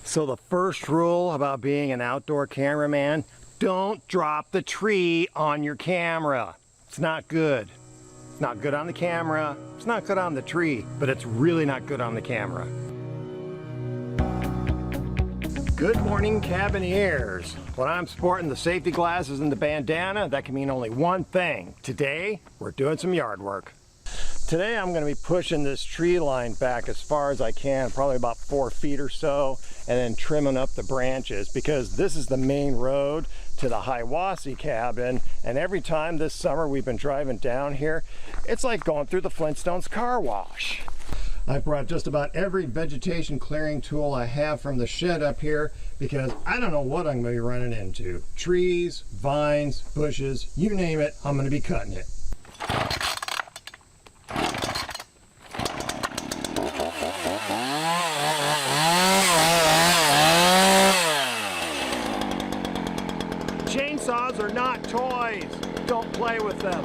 So the first rule about being an outdoor cameraman, don't drop the tree on your camera. It's not good. It's not good on the camera, it's not good on the tree, but it's really not good on the camera. Good morning, Cabineers. When I'm sporting the safety glasses and the bandana, that can mean only one thing. Today, we're doing some yard work. Today I'm going to be pushing this tree line back as far as I can, probably about 4 feet or so, and then trimming up the branches because this is the main road to the Hiwassee cabin, and every time this summer we've been driving down here, it's like going through the Flintstones car wash. I brought just about every vegetation clearing tool I have from the shed up here because I don't know what I'm going to be running into. Trees, vines, bushes, you name it, I'm going to be cutting it. Chainsaws are not toys. Don't play with them.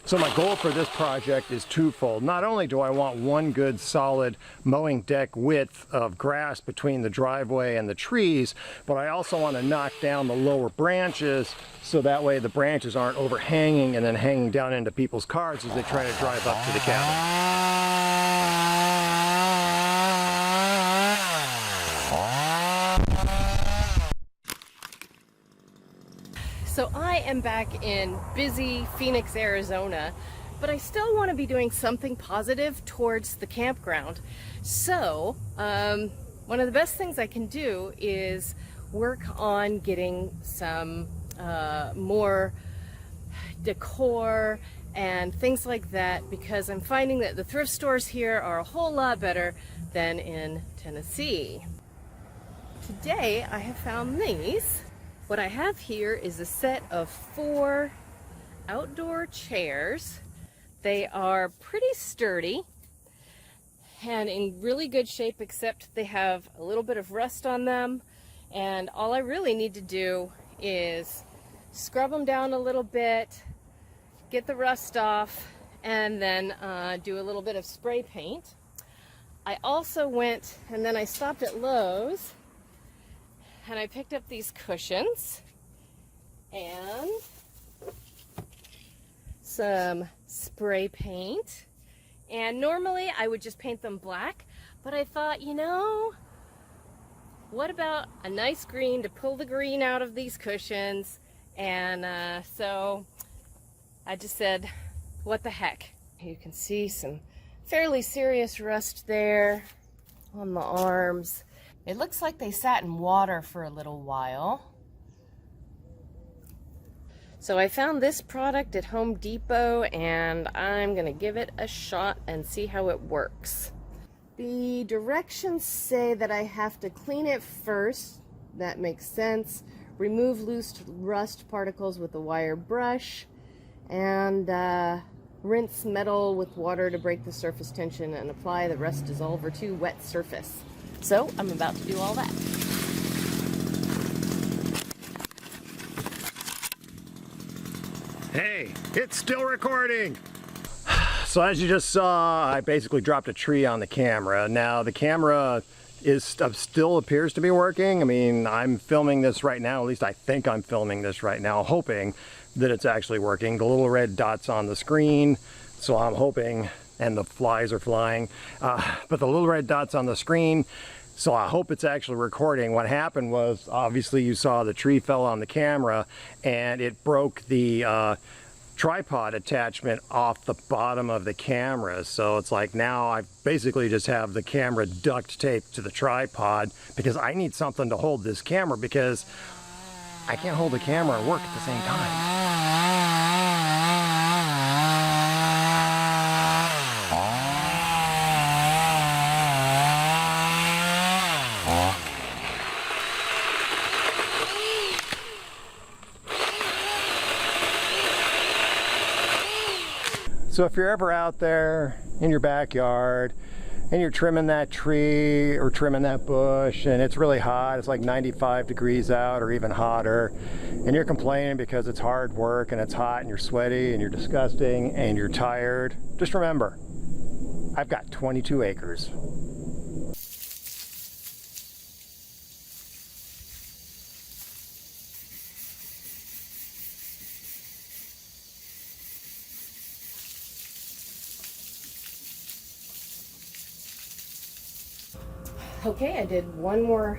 So my goal for this project is twofold. Not only do I want one good solid mowing deck width of grass between the driveway and the trees, but I also want to knock down the lower branches so that way the branches aren't overhanging and then hanging down into people's cars as they try to drive up to the cabin. So I am back in busy Phoenix, Arizona, but I still want to be doing something positive towards the campground. So one of the best things I can do is work on getting some more decor and things like that, because I'm finding that the thrift stores here are a whole lot better than in Tennessee. Today I have found these. What I have here is a set of 4 outdoor chairs. They are pretty sturdy and in really good shape, except they have a little bit of rust on them. And all I really need to do is scrub them down a little bit, get the rust off, and then do a little bit of spray paint. I also went and then I stopped at Lowe's and I picked up these cushions and some spray paint. And normally I would just paint them black, but I thought, you know, what about a nice green to pull the green out of these cushions? And so I just said, what the heck? You can see some fairly serious rust there on the arms. It looks like they sat in water for a little while. So I found this product at Home Depot and I'm gonna give it a shot and see how it works. The directions say that I have to clean it first. That makes sense. Remove loose rust particles with a wire brush and rinse metal with water to break the surface tension and apply the rust dissolver to wet surface. So I'm about to do all that. Hey, it's still recording! So as you just saw, I basically dropped a tree on the camera. Now the camera still appears to be working. I mean, I'm filming this right now, at least I think I'm filming this right now, hoping that it's actually working. The little red dots on the screen, so I'm hoping, and the flies are flying, but the little red dots on the screen, so I hope it's actually recording. What happened was, obviously you saw the tree fell on the camera and it broke the tripod attachment off the bottom of the camera. So it's like now I basically just have the camera duct taped to the tripod because I need something to hold this camera because I can't hold the camera and work at the same time. So if you're ever out there in your backyard and you're trimming that tree or trimming that bush and it's really hot, it's like 95 degrees out or even hotter, and you're complaining because it's hard work and it's hot and you're sweaty and you're disgusting and you're tired, just remember, I've got 22 acres. Okay, I did one more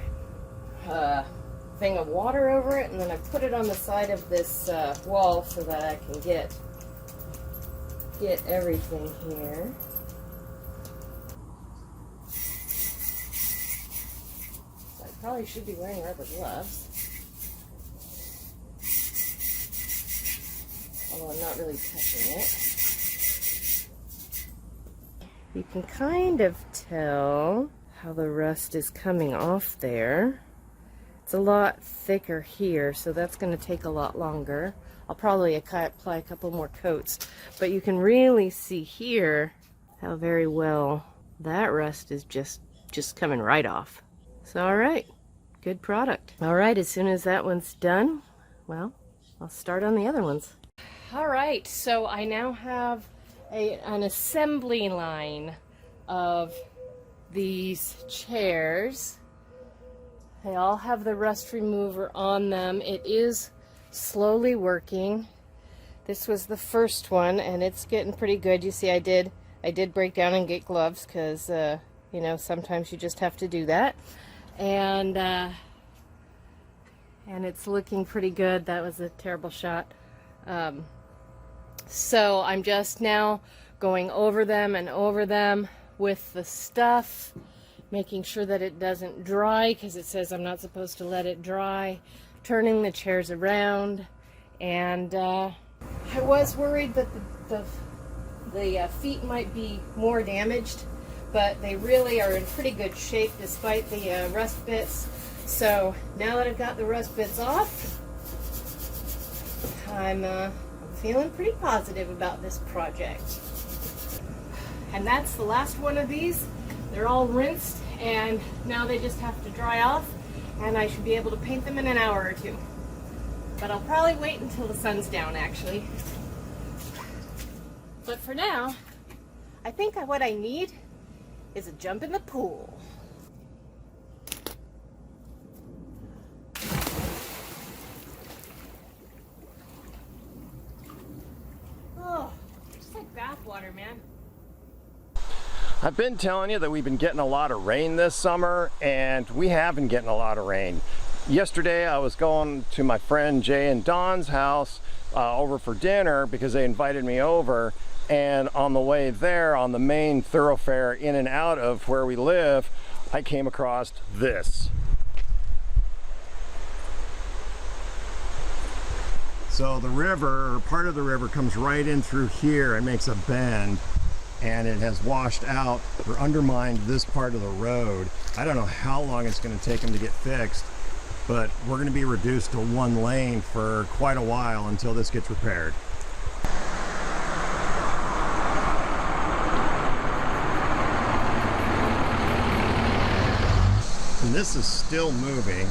thing of water over it, and then I put it on the side of this wall so that I can get everything here. So I probably should be wearing rubber gloves. Although I'm not really touching it. You can kind of tell how the rust is coming off there. It's a lot thicker here, so that's going to take a lot longer. I'll probably apply a couple more coats, but you can really see here how very well that rust is just coming right off. So all right, good product. All right, as soon as that one's done, well, I'll start on the other ones. All right, so I now have an assembly line of these chairs. They all have the rust remover on them. It is slowly working. This was the first one and it's getting pretty good. You see, I did break down and get gloves because you know, sometimes you just have to do that. And it's looking pretty good. That was a terrible shot. So I'm just now going over them with the stuff, making sure that it doesn't dry because it says I'm not supposed to let it dry, turning the chairs around, and I was worried that the feet might be more damaged, but they really are in pretty good shape despite the rust bits. So now that I've got the rust bits off, I'm feeling pretty positive about this project. And that's the last one of these. They're all rinsed and now they just have to dry off, and I should be able to paint them in an hour or two. But I'll probably wait until the sun's down actually. But for now, I think what I need is a jump in the pool. Oh, just like bath water, man. I've been telling you that we've been getting a lot of rain this summer, and we have been getting a lot of rain. Yesterday I was going to my friend Jay and Don's house over for dinner because they invited me over, and on the way there, on the main thoroughfare in and out of where we live, I came across this. So the river, or part of the river, comes right in through here and makes a bend, and it has washed out or undermined this part of the road. I don't know how long it's going to take them to get fixed, but we're going to be reduced to one lane for quite a while until this gets repaired. And this is still moving.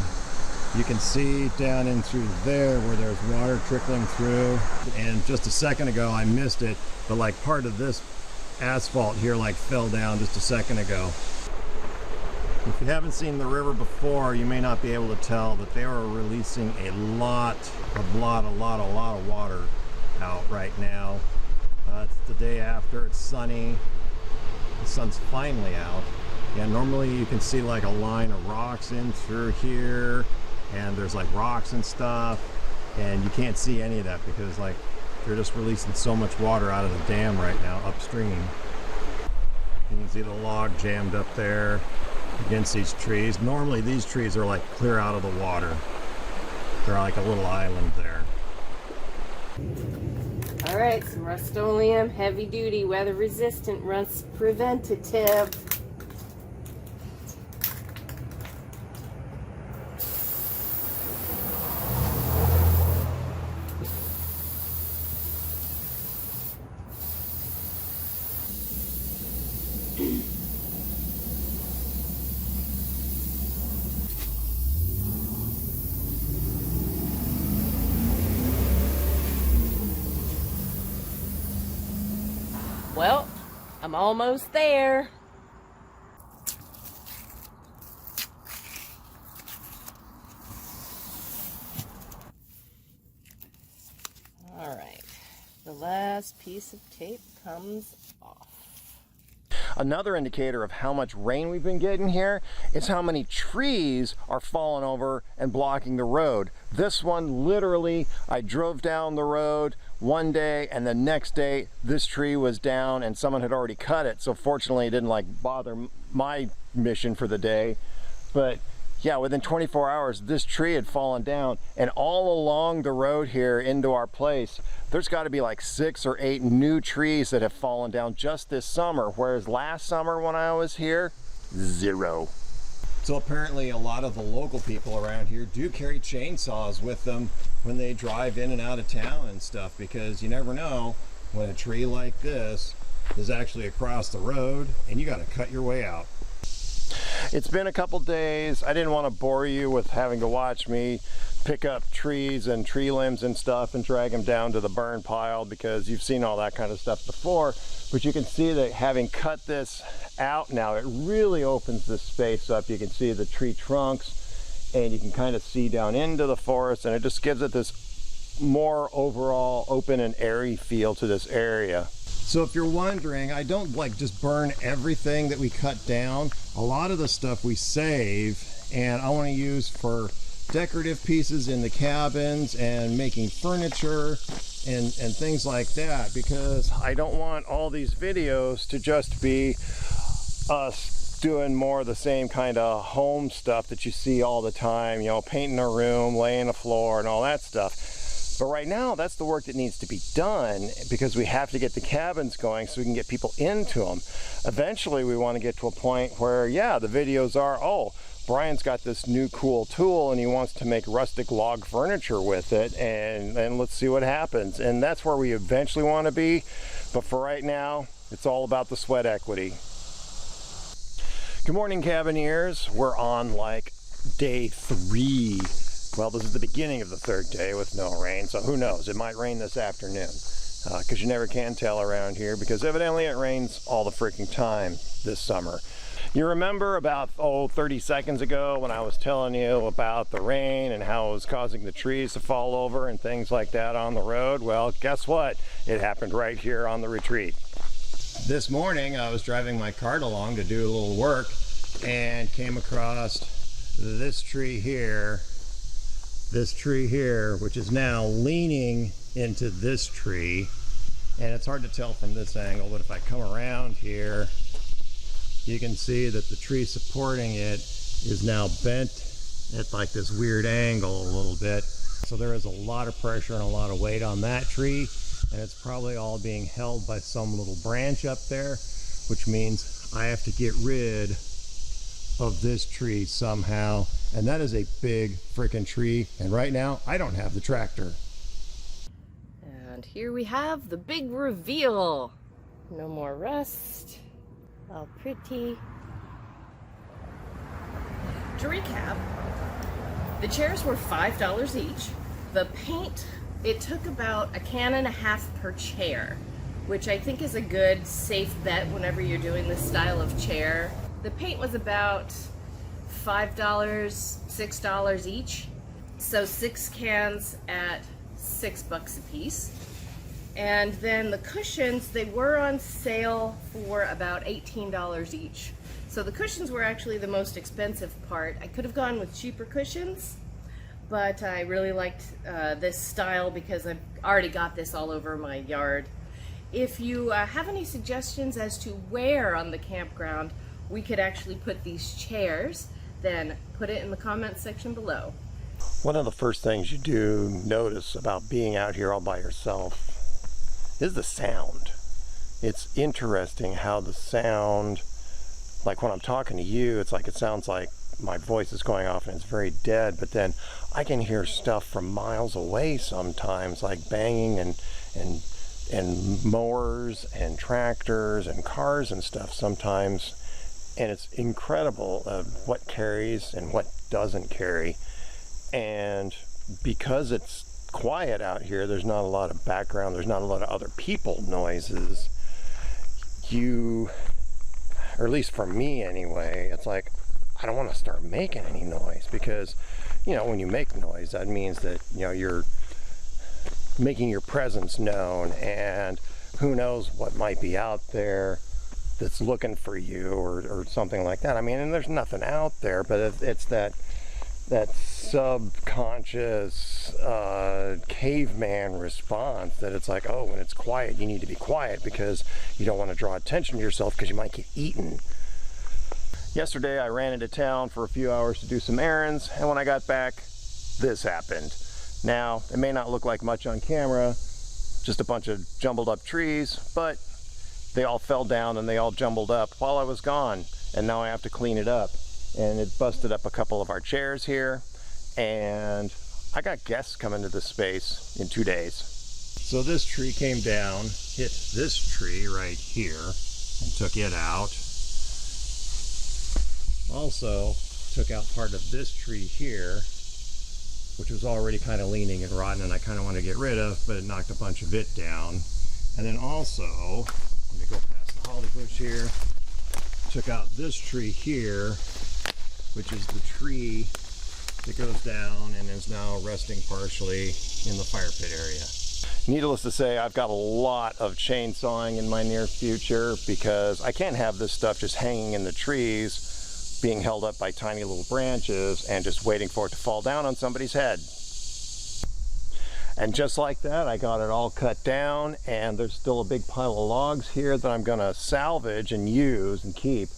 You can see down in through there where there's water trickling through, and just a second ago I missed it, but like part of this asphalt here like fell down just a second ago. If you haven't seen the river before, you may not be able to tell, but they are releasing a lot of water out right now. It's the day after, it's sunny, the sun's finally out. Yeah, normally you can see like a line of rocks in through here, and there's like rocks and stuff, and you can't see any of that because like they're just releasing so much water out of the dam right now upstream. You can see the log jammed up there against these trees. Normally these trees are like clear out of the water. They're like a little island there. All right, some rust-oleum, heavy duty, weather resistant, rust preventative. I'm almost there. All right, the last piece of tape comes off. Another indicator of how much rain we've been getting here is how many trees are falling over and blocking the road. This one, literally, I drove down the road one day and the next day this tree was down and someone had already cut it. So fortunately it didn't like bother my mission for the day. But yeah, within 24 hours, this tree had fallen down, and all along the road here into our place, there's got to be like 6 or 8 new trees that have fallen down just this summer, whereas last summer when I was here, 0. So apparently a lot of the local people around here do carry chainsaws with them when they drive in and out of town and stuff, because you never know when a tree like this is actually across the road and you got to cut your way out. It's been a couple days. I didn't want to bore you with having to watch me pick up trees and tree limbs and stuff and drag them down to the burn pile, because you've seen all that kind of stuff before. But you can see that having cut this out now, it really opens this space up. You can see the tree trunks and you can kind of see down into the forest, and it just gives it this more overall open and airy feel to this area. So if you're wondering, I don't like just burn everything that we cut down. A lot of the stuff we save, and I want to use for decorative pieces in the cabins and making furniture and things like that, because I don't want all these videos to just be us doing more of the same kind of home stuff that you see all the time, you know, painting a room, laying a floor and all that stuff. But right now, that's the work that needs to be done, because we have to get the cabins going so we can get people into them. Eventually, we want to get to a point where, yeah, the videos are, oh, Brian's got this new cool tool and he wants to make rustic log furniture with it, and let's see what happens. And that's where we eventually want to be. But for right now, it's all about the sweat equity. Good morning, Cabineers. We're on like day 3. Well, this is the beginning of the 3rd day with no rain, so who knows? It might rain this afternoon, because you never can tell around here, because evidently it rains all the freaking time this summer. You remember about 30 seconds ago when I was telling you about the rain and how it was causing the trees to fall over and things like that on the road? Well, guess what? It happened right here on the retreat. This morning I was driving my cart along to do a little work and came across this tree here, which is now leaning into this tree, and it's hard to tell from this angle, but if I come around here, you can see that the tree supporting it is now bent at like this weird angle a little bit. So there is a lot of pressure and a lot of weight on that tree, and it's probably all being held by some little branch up there, which means I have to get rid of this tree somehow. And that is a big freaking tree, and right now I don't have the tractor. And here we have the big reveal. No more rust. All pretty. To recap, the chairs were $5 each. The paint, it took about a can and a half per chair, which I think is a good safe bet whenever you're doing this style of chair. The paint was about $5, $6 each. So 6 cans at $6 a piece. And then the cushions, they were on sale for about $18 each. So the cushions were actually the most expensive part. I could have gone with cheaper cushions, but I really liked this style because I've already got this all over my yard. If you have any suggestions as to where on the campground we could actually put these chairs, then put it in the comments section below. One of the first things you do notice about being out here all by yourself is the sound. It's interesting how the sound, like when I'm talking to you, it's like it sounds like my voice is going off and it's very dead, but then I can hear stuff from miles away sometimes, like banging and mowers and tractors and cars and stuff sometimes. And it's incredible what carries and what doesn't carry. And because it's quiet out here, there's not a lot of background, there's not a lot of other people noises. or at least for me anyway, it's like, I don't want to start making any noise, because, you know, when you make noise, that means that, you know, you're making your presence known, and who knows what might be out there that's looking for you, or something like that. I mean, and there's nothing out there, but it's that subconscious caveman response that it's like, oh, when it's quiet, you need to be quiet because you don't want to draw attention to yourself because you might get eaten. Yesterday I ran into town for a few hours to do some errands, and when I got back, this happened. Now, it may not look like much on camera, just a bunch of jumbled up trees, but they all fell down and they all jumbled up while I was gone, and now I have to clean it up. And it busted up a couple of our chairs here, and I got guests coming to this space in 2 days. So this tree came down, hit this tree right here, and took it out. Also took out part of this tree here, which was already kind of leaning and rotten, and I kind of want to get rid of, but it knocked a bunch of it down. And then also, let me go past the holly bush here, took out this tree here, which is the tree that goes down and is now resting partially in the fire pit area. Needless to say, I've got a lot of chainsawing in my near future, because I can't have this stuff just hanging in the trees, being held up by tiny little branches and just waiting for it to fall down on somebody's head. And just like that, I got it all cut down, and there's still a big pile of logs here that I'm gonna salvage and use and keep.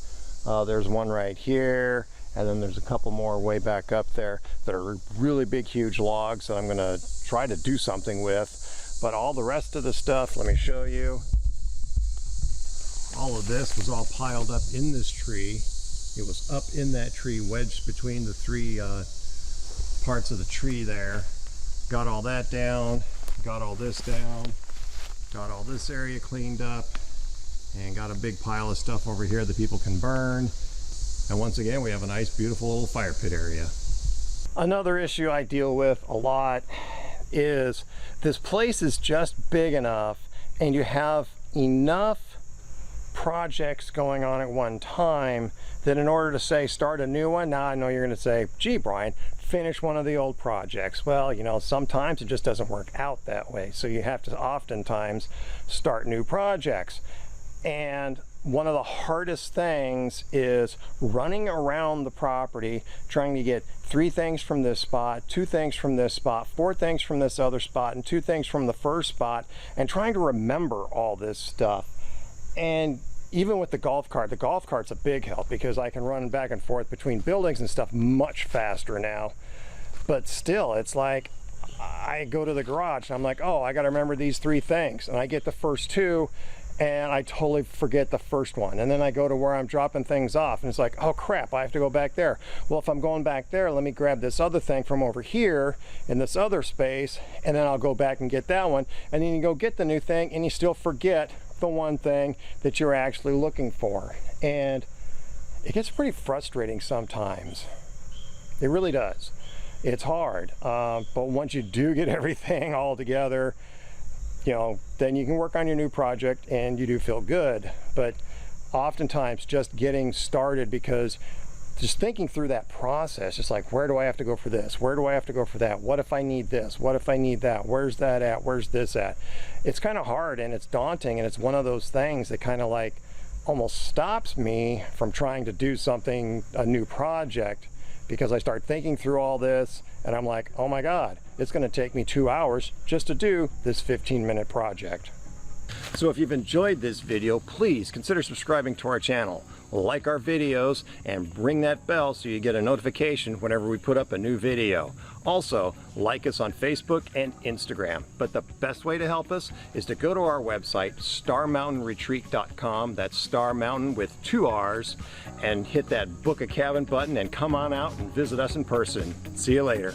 There's one right here, and then there's a couple more way back up there that are really big, huge logs that I'm gonna try to do something with. But all the rest of the stuff, let me show you. All of this was all piled up in this tree. It was up in that tree, wedged between the three parts of the tree there. Got all that down, got all this down, got all this area cleaned up, and got a big pile of stuff over here that people can burn. And once again, we have a nice, beautiful little fire pit area. Another issue I deal with a lot is this place is just big enough, and you have enough projects going on at one time that in order to say start a new one, now I know you're going to say, gee, Brian, finish one of the old projects. Well, you know, sometimes it just doesn't work out that way, so you have to oftentimes start new projects. And one of the hardest things is running around the property trying to get 3 things from this spot, 2 things from this spot, 4 things from this other spot, and 2 things from the first spot, and trying to remember all this stuff. And even with the golf cart's a big help, because I can run back and forth between buildings and stuff much faster now. But still, it's like I go to the garage and I'm like, oh, I got to remember these 3 things, and I get the first 2 and I totally forget the first one. And then I go to where I'm dropping things off, and it's like, oh crap, I have to go back there. Well, if I'm going back there, let me grab this other thing from over here in this other space, and then I'll go back and get that one. And then you go get the new thing, and you still forget the one thing that you're actually looking for. And it gets pretty frustrating sometimes. It really does. It's hard. But once you do get everything all together, you know, then you can work on your new project and you do feel good. But oftentimes just getting started, because just thinking through that process, just like, where do I have to go for this? Where do I have to go for that? What if I need this? What if I need that? Where's that at? Where's this at? It's kind of hard, and it's daunting, and it's one of those things that kind of like almost stops me from trying to do something, a new project, because I start thinking through all this and I'm like, oh my God, it's going to take me 2 hours just to do this 15-minute project. So if you've enjoyed this video, please consider subscribing to our channel, like our videos, and ring that bell so you get a notification whenever we put up a new video. Also, like us on Facebook and Instagram. But the best way to help us is to go to our website, starmountainretreat.com. That's Star Mountain with 2 R's, and hit that book a cabin button and come on out and visit us in person. See you later.